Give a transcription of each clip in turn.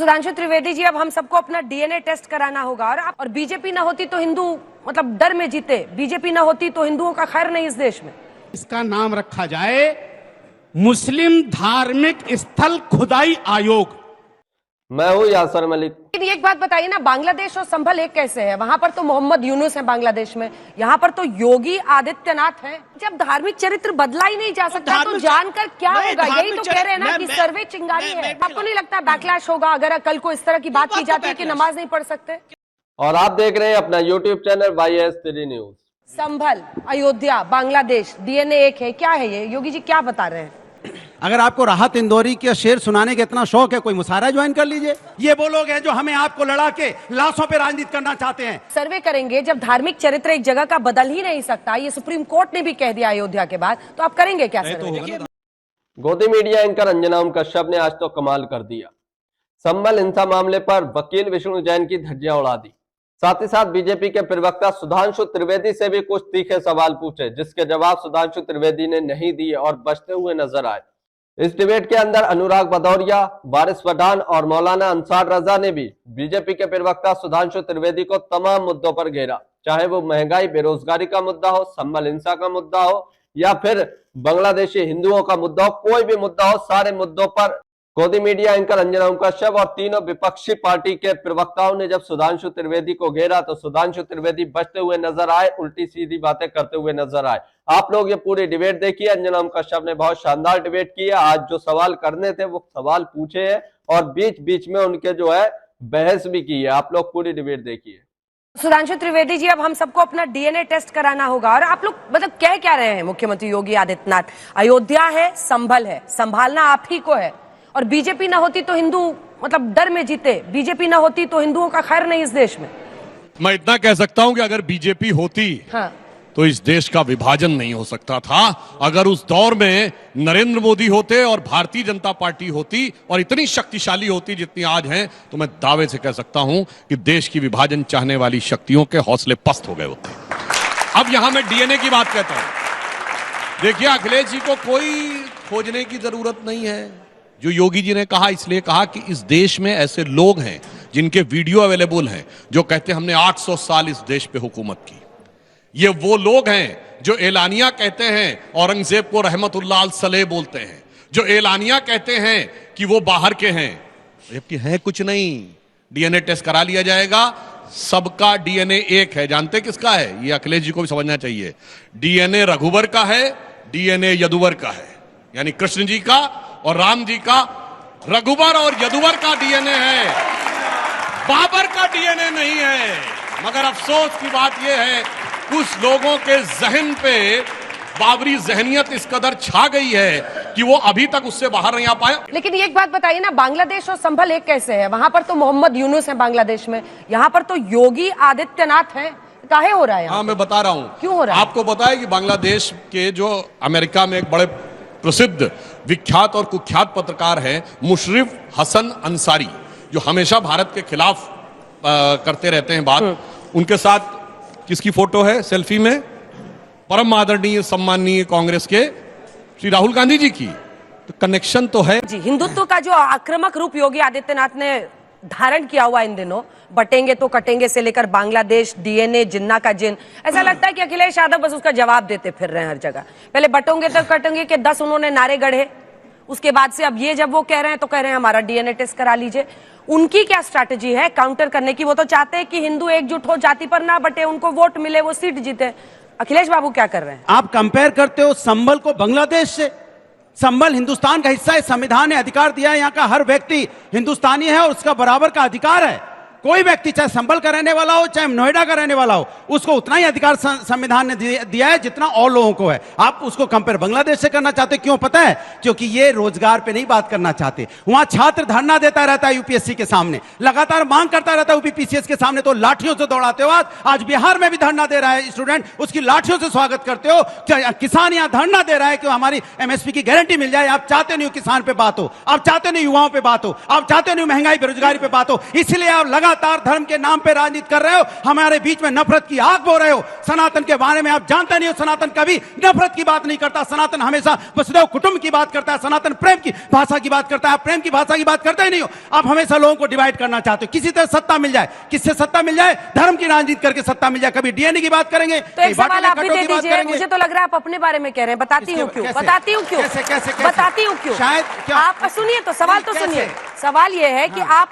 सुधांशु त्रिवेदी जी, अब हम सबको अपना डीएनए टेस्ट कराना होगा और बीजेपी ना होती तो हिंदू मतलब डर में जीते, बीजेपी ना होती तो हिंदुओं का खैर नहीं इस देश में। इसका नाम रखा जाए मुस्लिम धार्मिक स्थल खुदाई आयोग। मैं हूँ यासर मलिक। लेकिन एक बात बताइए ना, बांग्लादेश और संभल एक कैसे है? वहां पर तो मोहम्मद यूनुस है बांग्लादेश में, यहाँ पर तो योगी आदित्यनाथ है। जब धार्मिक चरित्र बदला ही नहीं जा सकता तो जानकर क्या होगा? यही तो कह रहे हैं ना कि सर्वे चिंगारी है। आपको नहीं लगता बैकलैश होगा अगर कल को इस तरह की बात की जाती है कि नमाज नहीं पढ़ सकते? और आप देख रहे हैं अपना यूट्यूब चैनल YS3 न्यूज। संभल, अयोध्या, बांग्लादेश, डीएनए एक है, क्या है ये? योगी जी क्या बता रहे हैं? अगर आपको राहत इंदौरी के शेर सुनाने का इतना शौक है, कोई मुशायरा ज्वाइन कर लीजिए। ये वो लोग हैं जो हमें आपको लड़ा के लाशों पे राजनीति करना चाहते हैं। सर्वे करेंगे जब धार्मिक चरित्र एक जगह का बदल ही नहीं सकता, ये सुप्रीम कोर्ट ने भी कह दिया अयोध्या के बाद, तो आप करेंगे क्या सर्वे? गोदी मीडिया एंकर अंजना ओम कश्यप ने आज तो कमाल कर दिया। संभल हिंसा मामले पर वकील विष्णु जैन की धज्जियां उड़ा दी। साथ ही साथ बीजेपी के प्रवक्ता सुधांशु त्रिवेदी से भी कुछ तीखे सवाल पूछे, जिसके जवाब सुधांशु त्रिवेदी ने नहीं दिए और बचते हुए नजर आए। इस डिबेट के अंदर अनुराग भदौरिया, वारिस पठान और मौलाना अंसार रजा ने भी बीजेपी के प्रवक्ता सुधांशु त्रिवेदी को तमाम मुद्दों पर घेरा, चाहे वो महंगाई, बेरोजगारी का मुद्दा हो, संभल हिंसा का मुद्दा हो या फिर बांग्लादेशी हिंदुओं का मुद्दा हो, कोई भी मुद्दा हो, सारे मुद्दों पर गोदी मीडिया एंकर अंजना ओम कश्यप और तीनों विपक्षी पार्टी के प्रवक्ताओं ने जब सुधांशु त्रिवेदी को घेरा तो सुधांशु त्रिवेदी बचते हुए नजर आए, उल्टी सीधी बातें करते हुए नजर आए। आप लोग ये पूरी डिबेट देखिए। अंजना ओम कश्यप ने बहुत शानदार डिबेट की है। आज जो सवाल करने थे वो सवाल पूछे हैं और बीच बीच में उनके जो है बहस भी की है। आप लोग पूरी डिबेट देखिए। सुधांशु त्रिवेदी जी, अब हम सबको अपना डीएनए टेस्ट कराना होगा और आप लोग मतलब कह क्या रहे हैं? मुख्यमंत्री योगी आदित्यनाथ, अयोध्या है, संभल है, संभालना आप ही को है और बीजेपी ना होती तो हिंदू मतलब डर में जीते, बीजेपी ना होती तो हिंदुओं का खैर नहीं इस देश में। मैं इतना कह सकता हूं कि अगर बीजेपी होती तो इस देश का विभाजन नहीं हो सकता था। अगर उस दौर में नरेंद्र मोदी होते और भारतीय जनता पार्टी होती और इतनी शक्तिशाली होती जितनी आज हैं, तो मैं दावे से कह सकता हूं कि देश की विभाजन चाहने वाली शक्तियों के हौसले पस्त हो गए होते। अब यहां मैं डीएनए की बात कहता हूं। देखिए, अखिलेश जी को कोई खोजने की जरूरत नहीं है। जो योगी जी ने कहा, इसलिए कहा कि इस देश में ऐसे लोग हैं जिनके वीडियो अवेलेबल हैं, जो कहते हैं हमने 800 साल इस देश पे हुकूमत की। ये वो लोग हैं जो एलानिया कहते हैं औरंगजेब को रहमतुल्लाह अलैह बोलते हैं, जो एलानिया कहते हैं कि वो बाहर के हैं, जबकि है कुछ नहीं। डीएनए टेस्ट करा लिया जाएगा, सबका डीएनए एक है। जानते किसका है? ये अखिलेश जी को भी समझना चाहिए। डीएनए रघुवर का है, डीएनए यदुवर का है, यानी कृष्ण जी का और राम जी का। रघुवर और यदुवर का डीएनए है, बाबर का डीएनए नहीं है। मगर अफसोस की बात यह है, कुछ लोगों के जहन पे बाबरी जहनियत इस कदर छा गई है कि वो अभी तक उससे बाहर नहीं आ पाए। लेकिन एक बात बताइए ना, बांग्लादेश और संभल एक कैसे है? वहां पर तो मोहम्मद यूनुस है बांग्लादेश में, यहाँ पर तो योगी आदित्यनाथ है। काहे हो रहा है? हाँ, मैं बता रहा हूँ क्यों हो रहा है। आपको पता है कि बांग्लादेश के जो अमेरिका में एक बड़े प्रसिद्ध, विख्यात और कुख्यात पत्रकार हैं मुशर्रिफ हसन अंसारी, जो हमेशा भारत के खिलाफ करते रहते हैं बात। उनके साथ किसकी फोटो है सेल्फी में? परम आदरणीय सम्माननीय कांग्रेस के श्री राहुल गांधी जी की। तो कनेक्शन तो है जी। हिंदुत्व का जो आक्रामक रूप योगी आदित्यनाथ ने धारण किया हुआ इन दिनों, बटेंगे तो कटेंगे से लेकर बांग्लादेश, डीएनए, जिन्ना का जिन, ऐसा लगता है कि अखिलेश यादव बस उसका जवाब देते फिर रहे हैं हर जगह। पहले बटोंगे तो कटेंगे के 10 उन्होंने नारे गढ़े, उसके बाद से अब ये जब वो कह रहे हैं तो कह रहे हैं हमारा डीएनए टेस्ट करा लीजिए। उनकी क्या स्ट्रैटेजी है काउंटर करने की? वो तो चाहते हैं कि हिंदू एकजुट हो, जाति पर ना बटे, उनको वोट मिले, वो सीट जीते। अखिलेश बाबू क्या कर रहे हैं? आप कंपेयर करते हो संभल को बांग्लादेश से। संभल हिंदुस्तान का हिस्सा है, संविधान ने अधिकार दिया है, यहाँ का हर व्यक्ति हिंदुस्तानी है और उसका बराबर का अधिकार है। कोई व्यक्ति चाहे संभल का रहने वाला हो चाहे नोएडा का रहने वाला हो, उसको उतना ही अधिकार संविधान ने दिया है जितना और लोगों को है। आप उसको कंपेयर बांग्लादेश से करना चाहते, क्यों पता है? क्योंकि ये रोजगार पे नहीं बात करना चाहते। वहां छात्र धरना देता रहता है यूपीएससी के सामने, लगातार मांग करता रहता है यूपीपीसीएस के सामने, तो लाठियों से दौड़ाते हो। आज बिहार में भी धरना दे रहा है स्टूडेंट, उसकी लाठियों से स्वागत करते हो। किसान यहाँ धरना दे रहा है कि हमारी एमएसपी की गारंटी मिल जाए। आप चाहते नहीं किसान पे बात हो, आप चाहते नहीं युवाओं पे बात हो, आप चाहते नहीं महंगाई बेरोजगारी पे बात हो, इसलिए आप लगा लगातार धर्म के नाम पे राजनीति कर रहे हो, हमारे बीच में नफरत की आग बो रहे हो। सनातन के बारे में आप जानते नहीं हो, सनातन कभी नफरत की बात नहीं करता, सनातन हमेशा वसुदेव कुटुंब की बात करता है, सनातन प्रेम की भाषा की बात करता है, प्रेम की भाषा की बात करते ही नहीं हो। आप हमेशा लोगों को डिवाइड करना चाहते हो, किसी तरह सत्ता मिल जाए, किससे सत्ता मिल जाए, धर्म की राजनीति करके सत्ता मिल जाए। कभी डीएनए की बात करेंगे, तो एक सवाल आप भी दे दीजिए, मुझे तो लग रहा है आप अपने बारे में कह रहे हैं, बताती हूँ क्यों, बताती हूँ क्यों, बताती हूँ क्यों। शायद आप सुनिए तो सवाल तो सुनिए, सवाल ये है कि आप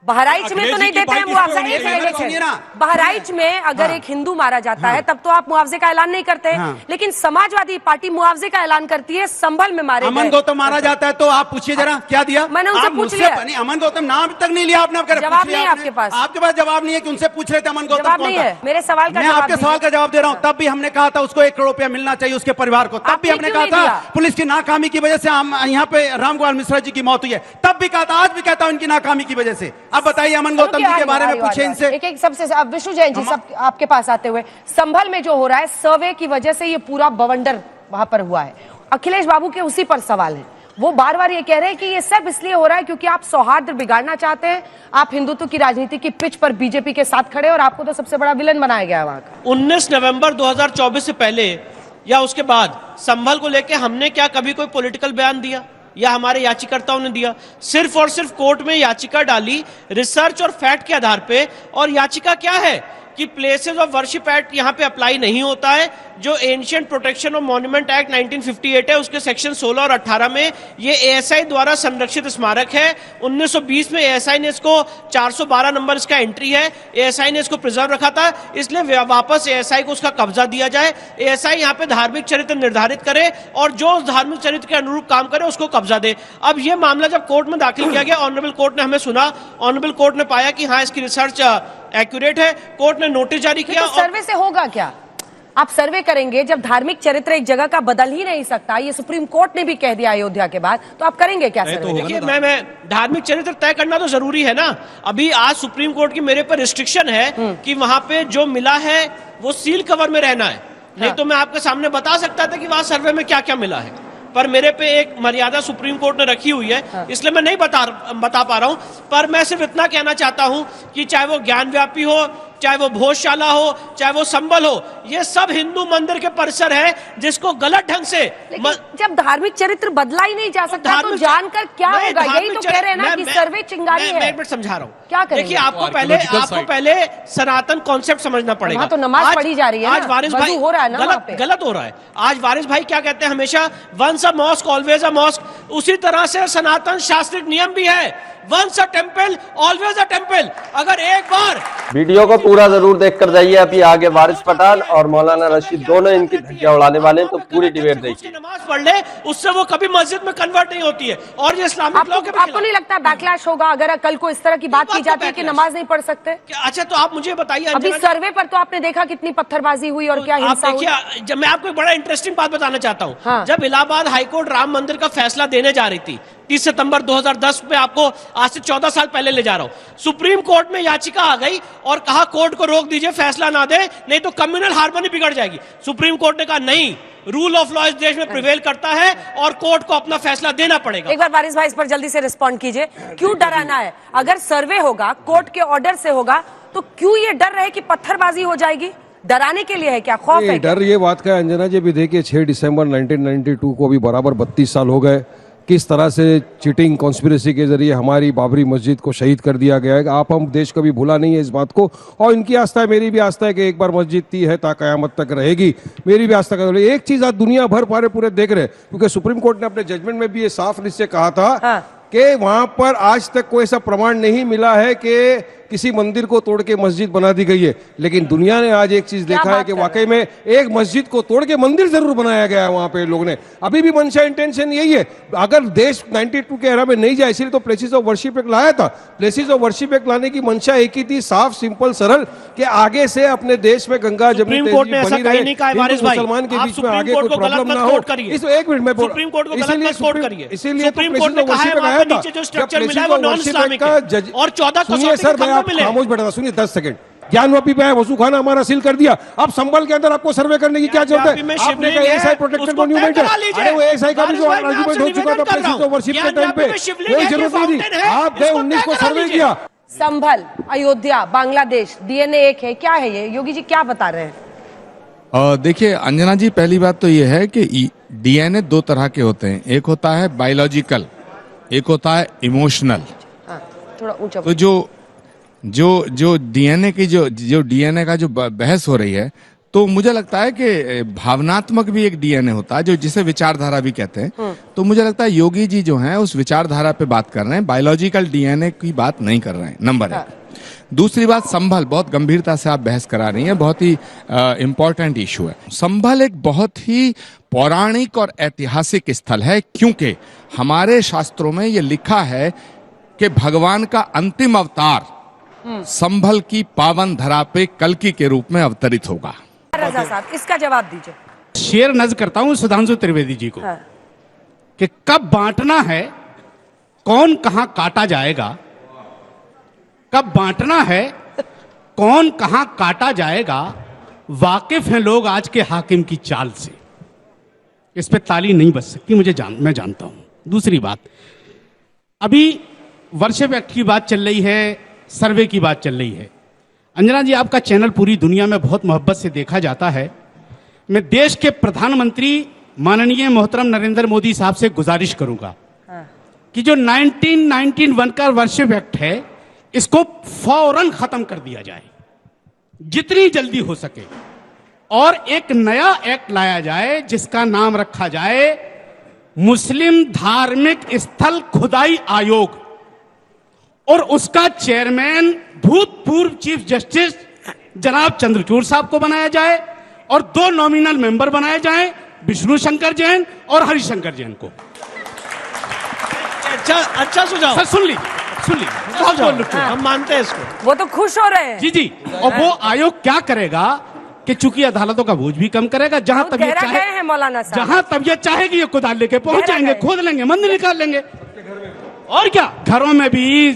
बहराइच में तो नहीं देते हैं मुआवजा, एक सेकंड, बहराइच में अगर एक हिंदू मारा जाता है तब तो आप मुआवजे का ऐलान नहीं करते, लेकिन समाजवादी पार्टी मुआवजे का ऐलान करती है। संभल में मारे अमन गौतम मारा जाता है तो आप पूछिए जरा क्या दिया। मैंने उनसे पूछ लिया, अमन गौतम नाम तक नहीं लिया आपने, जवाब नहीं है आपके पास, आपके पास जवाब नहीं है कि उनसे पूछ रहे थे अमन गौतम जवाब नहीं है मेरे सवाल का। मैं आपके सवाल का जवाब दे रहा हूँ। तब भी हमने कहा था उसको 1 करोड़ रुपया मिलना चाहिए उसके परिवार को, तब भी हमने कहा था पुलिस की नाकामी की वजह से यहाँ पे रामगोपाल मिश्रा जी की मौत हुई है, तब भी कहा था, आज भी कहता हूँ इनकी नाकामी की वजह से। अब बताइए अमन गौतम जी के बारे में पूछे इनसे। एक सबसे विष्णु जैन जी सब आपके पास आते हुए, संभल में जो हो रहा है सर्वे की वजह से ये पूरा बवंडर वहां पर हुआ है। अखिलेश बाबू के उसी पर सवाल है, वो बार बार ये कह रहे हैं कि ये सब इसलिए हो रहा है क्योंकि आप सौहार्द बिगाड़ना चाहते हैं, आप हिंदुत्व की राजनीति की पिच पर बीजेपी के साथ खड़े और आपको तो सबसे बड़ा विलन बनाया गया है वहां का। 19 नवंबर 2024 से पहले या उसके बाद संभल को लेकर हमने क्या कभी कोई पॉलिटिकल बयान दिया या हमारे याचिकाकर्ताओं ने दिया? सिर्फ और सिर्फ कोर्ट में याचिका डाली रिसर्च और फैक्ट के आधार पे, और याचिका क्या है कि प्लेसेस ऑफ वर्शिप एक्ट यहां पे अप्लाई नहीं होता है। जो ancient protection of monument act 1958 है उसके सेक्शन 16 और 18 में ये एएसआई द्वारा संरक्षित स्मारक है। 1920 में एएसआई ने इसको 412 नंबर इसका एंट्री है, एएसआई ने इसको प्रिजर्व रखा था, इसलिए वापस एएसआई को उसका कब्जा दिया जाए। एएसआई यहाँ पे धार्मिक चरित्र निर्धारित करे और जो उस धार्मिक चरित्र के अनुरूप काम करे उसको कब्जा दे। अब ये मामला जब कोर्ट में दाखिल किया गया, ऑनरेबल कोर्ट ने हमें सुना, ऑनरेबल कोर्ट ने पाया कि हाँ इसकी रिसर्च एक्यूरेट है, कोर्ट ने नोटिस जारी किया। तो सर्वे से होगा क्या? आप सर्वे करेंगे जब धार्मिक चरित्र एक जगह का बदल ही नहीं सकता, ये सुप्रीम कोर्ट ने भी कह दिया अयोध्या के बाद, तो आप करेंगे क्या सर्वे? देखिए मैं धार्मिक चरित्र तय करना तो जरूरी है ना। अभी आज सुप्रीम कोर्ट की मेरे पर रिस्ट्रिक्शन है कि वहां पे जो मिला है वो सील कवर में रहना है, नहीं तो मैं आपके सामने बता सकता था कि वहां सर्वे में क्या क्या मिला है, पर मेरे पे एक मर्यादा सुप्रीम कोर्ट ने रखी हुई है, इसलिए मैं नहीं बता पा रहा हूं। पर मैं सिर्फ इतना कहना चाहता हूं कि चाहे वो ज्ञान व्यापी हो, चाहे वो भोजशाला हो, चाहे वो संबल हो, ये सब हिंदू मंदिर के परिसर है जिसको गलत ढंग से जब धार्मिक चरित्र बदला ही नहीं जा सकता तो जानकर क्या होगा? यही तो कह रहे हैं ना कि सर्वे चिंगारी है। मैं एक मिनट समझा रहा हूँ, क्या करेंगे? देखिए आपको पहले सनातन कॉन्सेप्ट समझना पड़ेगा। तो नमाज पढ़ी जा रही है, आज वारिस भाई हो रहा है ना, गलत हो रहा है। आज वारिस भाई क्या कहते हैं हमेशा, once a mosque always a mosque. उसी तरह से सनातन शास्त्रिक नियम भी है, once a temple always a temple. अगर एक बार वीडियो को पूरा जरूर देखकर जाइए। अभी आगे वारिस पठान और मौलाना रशीद दोनों इनकी धज्जियां उड़ाने वाले हैं, तो पूरी डिबेट देखिए। नमाज पढ़ ले, उससे वो कभी मस्जिद में कन्वर्ट नहीं होती है, और ये इस्लामिक लॉ के आपको नहीं लगता बैकलैश होगा अगर कल को इस तरह की बात की जाती है कि नमाज नहीं पढ़ सकते? अच्छा तो आप मुझे बताइए, अभी सर्वे पर तो आपने देखा कितनी पत्थरबाजी हुई और क्या हिंसा हुई। जब मैं आपको एक बड़ा इंटरेस्टिंग बात बताना चाहता हूँ, जब इलाहाबाद हाईकोर्ट राम मंदिर का फैसला देने जा रही थी 30 सितंबर 2010 में, आपको आज से 14 साल पहले ले जा रहा हूं, सुप्रीम कोर्ट में याचिका आ गई और कहा कोर्ट को रोक दीजिए, फैसला ना दे, नहीं तो कम्युनल हार्मनी बिगड़ जाएगी। सुप्रीम कोर्ट ने कहा नहीं, रूल ऑफ लॉ इस देश में प्रिवेल करता है और कोर्ट को अपना फैसला देना पड़ेगा। एक बार वारिस भाई इस पर जल्दी से रिस्पॉन्ड कीजिए, क्यों डराना है? अगर सर्वे होगा, कोर्ट के ऑर्डर से होगा, तो क्यों ये डर रहे कि पत्थरबाजी हो जाएगी? डराने के लिए है क्या? खौफ है? डर ये बात का, अंजना जी भी देखिए 6 दिसंबर 1992 को भी बराबर 32 साल हो गए, किस तरह से चीटिंग कॉन्स्पिरेसी के जरिए हमारी बाबरी मस्जिद को शहीद कर दिया गया है। आप हम देश कभी भूला नहीं है इस बात को, और इनकी आस्था है, मेरी भी आस्था है कि एक बार मस्जिद थी है ता कयामत तक रहेगी, मेरी भी आस्था कर। एक चीज आज दुनिया भर पूरे देख रहे, क्योंकि सुप्रीम कोर्ट ने अपने जजमेंट में भी ये साफ निश्चय कहा था कि वहां पर आज तक कोई ऐसा प्रमाण नहीं मिला है कि किसी मंदिर को तोड़ के मस्जिद बना दी गई है। लेकिन दुनिया ने आज एक चीज देखा है कि वाकई में एक मस्जिद को तोड़ के मंदिर जरूर बनाया गया है वहां पे लोगों ने। अभी भी मंशा इंटेंशन यही है, अगर देश 92 के एरा में नहीं जाए, इसलिए तो प्लेसेस ऑफ वर्शिप एक्ट लाया था। प्लेसेस ऑफ वर्शिप एक्ट लाने की मंशा एक ही थी, साफ सिंपल सरल, कि आगे से अपने देश में गंगा जमुनी बनी रहे, हिंदू मुसलमान के बीच में आगे कोई प्रॉब्लम ना हो। इस एक मिनट में सुप्रीम कोर्ट को इसीलिए तो प्लेसेस ऑफ वर्शिप एक्ट आया था। और 14 सुनिए सर, मैं आप खामोश बैठा था, सुनिए 10 सेकंड। ज्ञानवापी पे है, वसू खाना हमारा सील कर दिया, अब संभल के अंदर आपको सर्वे करने की क्या जरूरत है? आपने कहा एएसआई प्रोटेक्टेड मॉन्यूमेंट है, अरे वो एएसआई का भी जो आर्गुमेंट हो चुका था प्लेसेस ऑफ वर्शिप के टाइम पे, कोई जरूरत नहीं थी, आप गए 19 को सर्वे किया। संभल, अयोध्या, बांग्लादेश, डीएनए एक है, क्या है ये? योगी जी क्या बता रहे हैं? देखिए अंजना जी, पहली बात तो ये है कि डीएनए दो तरह के होते हैं। एक होता है बायोलॉजिकल, एक होता है इमोशनल। हाँ, थोड़ा ऊंचा तो जो डीएनए की जो डीएनए का जो बहस हो रही है, तो मुझे लगता है कि भावनात्मक भी एक डीएनए होता है, जो जिसे विचारधारा भी कहते हैं। तो मुझे लगता है योगी जी जो हैं उस विचारधारा पे बात कर रहे हैं, बायोलॉजिकल डीएनए की बात नहीं कर रहे हैं, नंबर एक। दूसरी बात, संभल, बहुत गंभीरता से आप बहस करा रही हैं, बहुत ही इंपॉर्टेंट इशू है। संभल एक बहुत ही पौराणिक और ऐतिहासिक स्थल है, क्योंकि हमारे शास्त्रों में ये लिखा है कि भगवान का अंतिम अवतार संभल की पावन धरा पे कल्कि के रूप में अवतरित होगा। रजा साहब, इसका जवाब दीजिए। शेर नज करता हूं सुधांशु त्रिवेदी जी को हाँ। कि कब बांटना है, कौन कहां काटा जाएगा, कब बांटना है, कौन कहां काटा जाएगा, वाकिफ हैं लोग आज के हाकिम की चाल से। इस पे ताली नहीं बज सकती, मैं जानता हूं। दूसरी बात, अभी वर्षे व्यक्त की बात चल रही है, सर्वे की बात चल रही है। अंजना जी, आपका चैनल पूरी दुनिया में बहुत मोहब्बत से देखा जाता है। मैं देश के प्रधानमंत्री माननीय मोहतरम नरेंद्र मोदी साहब से गुजारिश करूंगा कि जो 1991 का वर्ष व्यक्त है, इसको फौरन खत्म कर दिया जाए, जितनी जल्दी हो सके, और एक नया एक्ट लाया जाए जिसका नाम रखा जाए मुस्लिम धार्मिक स्थल खुदाई आयोग, और उसका चेयरमैन भूतपूर्व चीफ जस्टिस जनाब चंद्रचूड़ साहब को बनाया जाए, और 2 नॉमिनल मेंबर बनाए जाएं, विष्णु शंकर जैन और हरिशंकर जैन को। अच्छा सुझाव सर सुन लीजिए, बहुत बोल रहे हैं। हम मानते हैं इसको। वो तो खुश हो रहे हैं। जी जी, और वो आयोग क्या करेगा कि चूंकि अदालतों का बोझ भी कम करेगा, जहां बहुत तबीयत गहरा गए हैं मौलाना साहब। जहां तबीयत चाहेगी ये कुदाल लेके पहुंच गहरा जाएंगे, गए। खोद लेंगे, मंदिर निकाल लेंगे, और क्या, घरों में भी।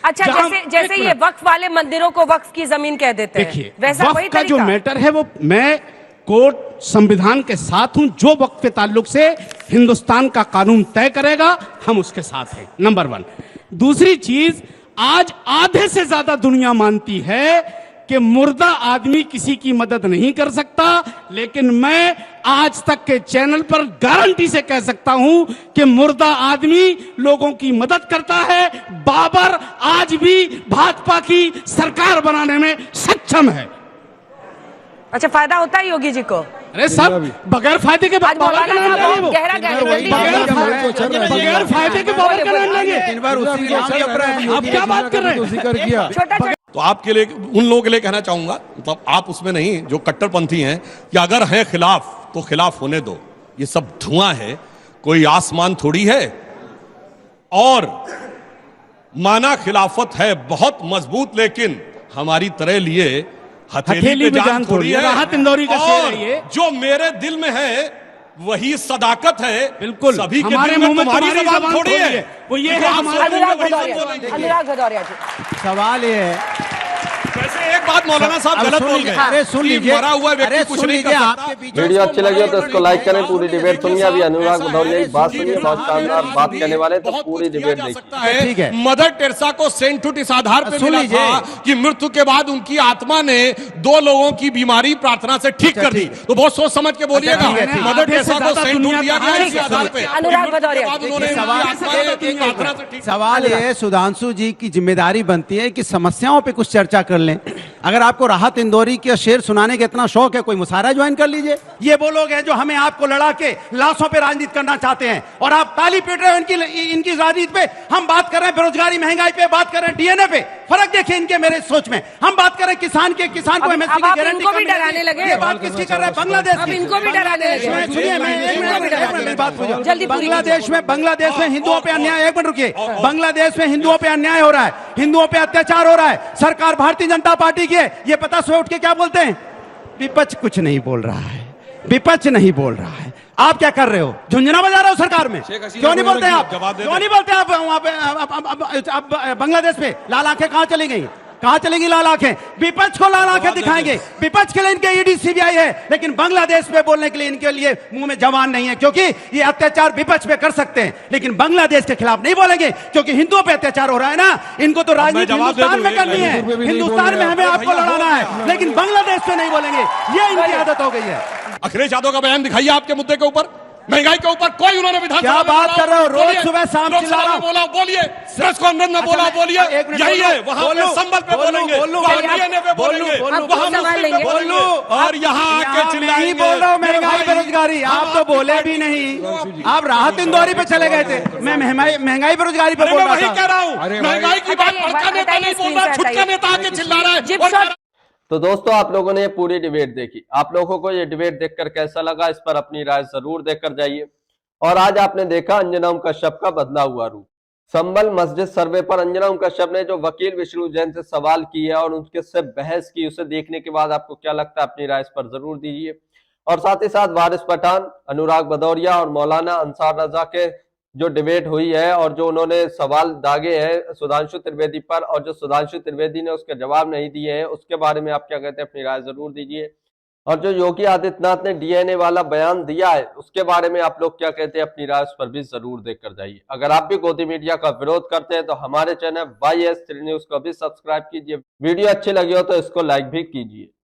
अच्छा, जैसे ये वक्फ वाले मंदिरों को वक्फ की जमीन कह देते हैं, देखिए, वैसा वही वक्फ का जो तरीका? मैटर है, वो मैं कोर्ट संविधान के साथ हूं। जो वक्फ के ताल्लुक से हिंदुस्तान का कानून तय करेगा, हम उसके साथ हैं, नंबर 1। दूसरी चीज, आज आधे से ज्यादा दुनिया मानती है कि मुर्दा आदमी किसी की मदद नहीं कर सकता, लेकिन मैं आज तक के चैनल पर गारंटी से कह सकता हूं कि मुर्दा आदमी लोगों की मदद करता है। बाबर आज भी भाजपा की सरकार बनाने में सक्षम है। अच्छा, फायदा होता है योगी जी को? अरे साहब, बगैर फायदे के आज मौलाना साहब बहुत गहरा गए, जल्दी बगैर फायदे के बाबर का नाम लेंगे। आप क्या बात कर रहे हैं? छोटा तो आपके लिए, उन लोगों के लिए कहना चाहूंगा, मतलब आप उसमें नहीं, जो कट्टरपंथी हैं, कि अगर है खिलाफ तो खिलाफ होने दो। ये सब धुआं है, कोई आसमान थोड़ी है। और माना खिलाफत है बहुत मजबूत, लेकिन हमारी तरह लिए हथेली पे जान थोड़ी है। राहत इंदौरी का शेर है ये। जो मेरे दिल में है वही सदाकत है। बिल्कुल, सभी के हमारे दिल में मुंह में तुम्हारी तुम्हारी जबान थोड़ी है। वो ये है हमारा। अनुराग भदौरिया जी, सवाल ये है, वैसे एक बात मौलाना साहब अब गलत सुन बोल लीजिए, गए। अरे सुन कि लीजिए, मरा हुआ व्यक्ति अरे कुछ सुन नहीं कर लीजिए, सकता। आपके पीछे वीडियो अच्छी लगी हो तो इसको लाइक करें, पूरी डिबेट सुनिए। अभी अनुराग भदौरिया की बात सुनिए, बहुत शानदार बात कहने वाले, तो पूरी डिबेट देखिए। ठीक है। मदर टेरेसा को सेंटुट इस आधार पे सुन मिला लीजिए। था कि मृत्यु के बाद उनकी आत्मा ने 2 लोगों की बीमारी प्रार्थना से ठीक कर दी। तो बहुत सोच समझ के बोलिएगा। ठीक है, ठीक है। मदर टेरेसा को सेंटुट दिया गया ठीक इसी है, आधार पे। अनुराग भदौरिया। उन्होंने उनकी आत्मा ने प्रार्थना से ठीक। सवाल ये, सुधांशु जी की जिम्मेदारी बनती है कि समस्याओं पे कुछ चर्चा कर लें। अगर आपको राहत इंदौरी के शेर सुनाने का इतना शौक है, कोई मुशायरा ज्वाइन कर लीजिए। ये वो लोग हैं जो हमें आपको लड़ा के लाशों पे राजनीति करना चाहते हैं, और आप ताली पीट रहे हो इनकी राजनीति पे। हम बात कर रहे हैं बेरोजगारी महंगाई पे, बात कर रहे हैं डीएनए पे। फर्क देखिए इनके मेरे सोच में। हम बात कर रहे हैं किसान को अब MSP की आप गारंटी इनको भी कब मिलेगी? डराने लगे। ये बात किसकी कर रहे हैं? बांग्लादेश अब की। इनको भी डराने लगे। सुनिए, मैं एक मिनट बात पूछो। जल्दी पूरी बांग्लादेश में हिंदुओं पे अन्याय, एक मिनट रुकिए। बांग्लादेश में हिंदुओं पे अन्याय हो रहा है, हिंदुओं पे अत्याचार हो रहा है। सरकार भारतीय जनता पार्टी की है। ये पता सुबह उठ के क्या बोलते हैं? विपक्ष कुछ नहीं बोल रहा है, विपक्ष नहीं बोल रहा है। आप क्या कर रहे हो? झुंझुना बजा रहे हो सरकार में? क्यों नहीं बोलते आप? क्यों नहीं बोलते आप वहां पे? अब बांग्लादेश पे लाल आंखें कहां चली गई? कहां चलेंगी लाल आंखें? विपक्ष को लाल आंखें दिखाएंगे। विपक्ष के लिए इनके ईडी सीबीआई है, लेकिन बांग्लादेश पे बोलने के लिए इनके लिए मुंह में जबान नहीं है, क्योंकि ये अत्याचार विपक्ष पे कर सकते हैं, लेकिन बांग्लादेश के खिलाफ नहीं बोलेंगे, क्योंकि हिंदुओं पे अत्याचार हो रहा है ना। इनको तो राजनीति हिंदुस्तान में करनी है, हिंदुस्तान में हमें आपको लड़ाना है, लेकिन बांग्लादेश पे नहीं बोलेंगे। ये इनकी आदत हो गई है। अखिलेश यादव का बयान दिखाइए आपके मुद्दे के ऊपर, महंगाई के ऊपर कोई उन्होंने विधानसभा क्या में बात बोला? कर रहे हो? रोज बोलिए। सुबह शाम चिल्ला लोकसभा रहा में हूं। बोला, बोलिए। प्रेस कॉन्फ्रेंस में बोला, बोलिए। एक मिनट यही बोलूं, है, वहां पे बोलूं, संबल पे बोलूं, बोलेंगे, बोलूं, वहां बोलूं, डीएनए पे बोलेंगे, बोलूं, वहां बोलूं, मुस्लिम पे बोलूं, बोलेंगे, और यहाँ आके मैं ही चिल्लाएंगे। बोल रहा हूँ महंगाई भाई, बेरोजगारी। आप तो बोले भी नहीं, आप राहत इंदौरी पे चले गए थे। मैं महंगाई बेरोजगारी पे अरे बोल मैं रहा वही था। कह रहा हूँ, महंगाई की बात बड़का नेता नहीं बोल रहा, छुटका नेता आके चिल्ला रहा है। तो दोस्तों, आप लोगों ने ये पूरी डिबेट देखी। आप लोगों को ये डिबेट देखकर कैसा लगा, इस पर अपनी राय जरूर देकर जाइए। और आज आपने देखा अंजना ओम कश्यप का बदला हुआ रूप। संभल मस्जिद सर्वे पर अंजना ओम कश्यप ने जो वकील विष्णु जैन से सवाल किए और उनके से बहस की, उसे देखने के बाद आपको क्या लगता है, अपनी राय इस पर जरूर दीजिए। और साथ ही साथ वारिस पठान, अनुराग भदौरिया और मौलाना अंसार रजा के जो डिबेट हुई है और जो उन्होंने सवाल दागे हैं सुधांशु त्रिवेदी पर, और जो सुधांशु त्रिवेदी ने उसके जवाब नहीं दिए हैं, उसके बारे में आप क्या कहते हैं, अपनी राय जरूर दीजिए। और जो योगी आदित्यनाथ ने डीएनए वाला बयान दिया है, उसके बारे में आप लोग क्या कहते हैं, अपनी राय उस पर भी जरूर देकर जाइए। अगर आप भी गोदी मीडिया का विरोध करते हैं तो हमारे चैनल YS3 न्यूज को भी सब्सक्राइब कीजिए। वीडियो अच्छी लगी हो तो इसको लाइक भी कीजिए।